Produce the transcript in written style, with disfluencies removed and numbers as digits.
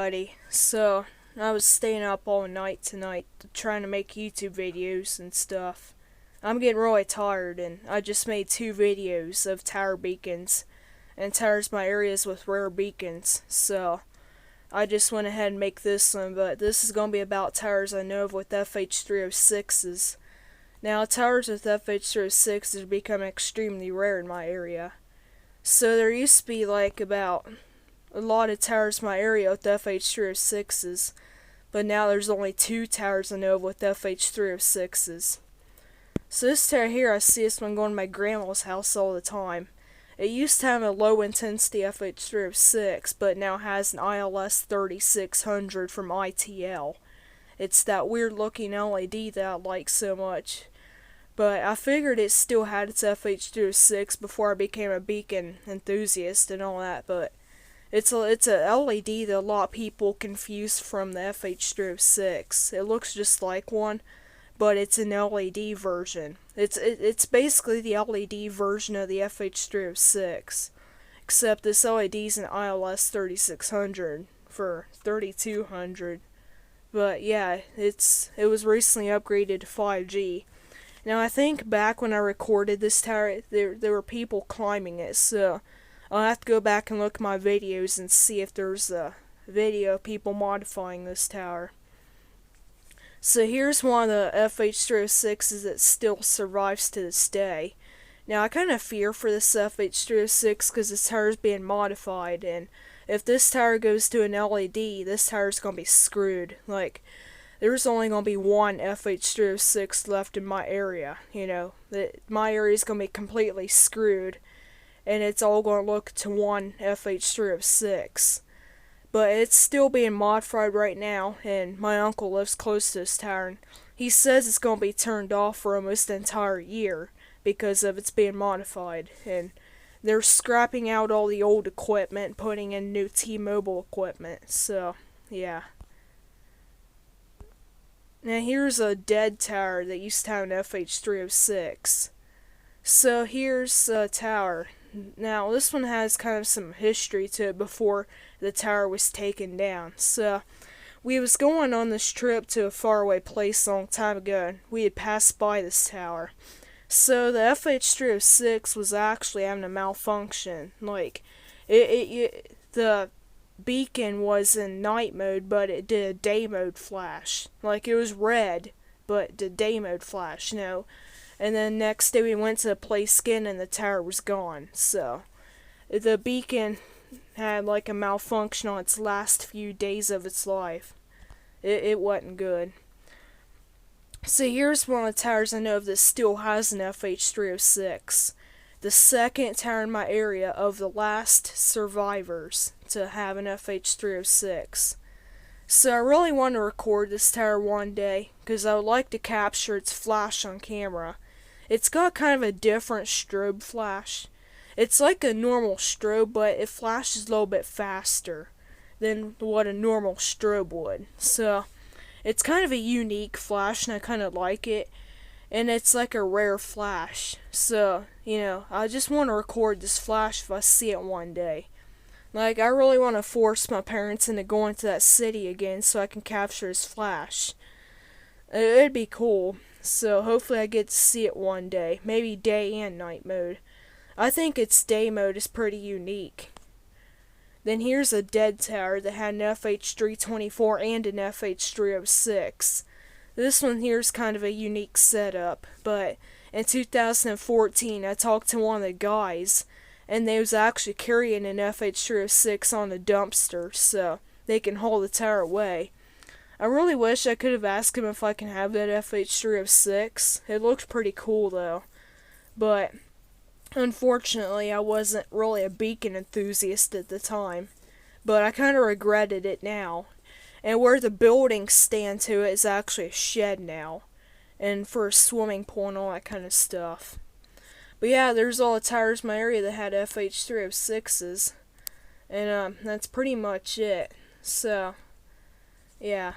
everybody. So, I was staying up all night tonight trying to make YouTube videos and stuff. I'm getting really tired, and I just made 2 videos of tower beacons and towers my areas with rare beacons. So, I just went ahead and make this one, but this is going to be about towers I know of with FH-306s. Now, towers with FH-306s are becoming extremely rare in my area. So there used to be like about a lot of towers in my area with FH-306s, but now there's only 2 towers I know of with FH-306s. So this tower here, I see this one going to my grandma's house all the time. It used to have a low intensity FH-306, but now has an ILS 3600 from ITL. It's that weird looking LED that I like so much. But I figured it still had its FH-306 before I became a beacon enthusiast and all that, but it's a LED that a lot of people confuse from the FH-306. It looks just like one, but it's an LED version. It's basically the LED version of the FH-306, except this LED's an ILS 3600 for 3200. But yeah, it was recently upgraded to 5G. Now I think back when I recorded this tower, there were people climbing it, so I'll have to go back and look at my videos and see if there's a video of people modifying this tower. So here's one of the FH-306s that still survives to this day. Now I kind of fear for this FH-306 because this tower is being modified, and if this tower goes to an LED, this tower's gonna be screwed. Like, there's only going to be one FH-306 left in my area, my area's going to be completely screwed, and it's all going to look to one FH-306. But it's still being modified right now, and my uncle lives close to this tower, and he says it's going to be turned off for almost the entire year because of it's being modified, and they're scrapping out all the old equipment, putting in new T-Mobile equipment, so, yeah. Now here's a dead tower that used to have an FH-306. So here's a tower. Now this one has kind of some history to it before the tower was taken down. So we was going on this trip to a faraway place a long time ago, and we had passed by this tower. So the FH-306 was actually having a malfunction. Like, the beacon was in night mode, but it did a day mode flash. Like, it was red, but did day mode flash, And then next day we went to the place again and the tower was gone. So the beacon had like a malfunction on its last few days of its life. It wasn't good. So here's one of the towers I know of that still has an FH-306. The second tower in my area of the last survivors to have an FH-306. So I really want to record this tower one day, because I would like to capture its flash on camera. It's got kind of a different strobe flash. It's like a normal strobe, but it flashes a little bit faster than what a normal strobe would. So it's kind of a unique flash, and I kind of like it. And it's like a rare flash. So, I just want to record this flash if I see it one day. Like, I really want to force my parents into going to that city again so I can capture his flash. It'd be cool. So, hopefully I get to see it one day. Maybe day and night mode. I think its day mode is pretty unique. Then here's a dead tower that had an FH-324 and an FH-306. This one here is kind of a unique setup, but in 2014 I talked to one of the guys, and they was actually carrying an FH-306 on a dumpster, so they can haul the tower away. I really wish I could have asked him if I can have that FH-306. It looked pretty cool though, but unfortunately I wasn't really a beacon enthusiast at the time, but I kind of regretted it now. And where the buildings stand to it is actually a shed now, and for a swimming pool and all that kind of stuff. But yeah, there's all the towers in my area that had FH-306s, and that's pretty much it. So, yeah.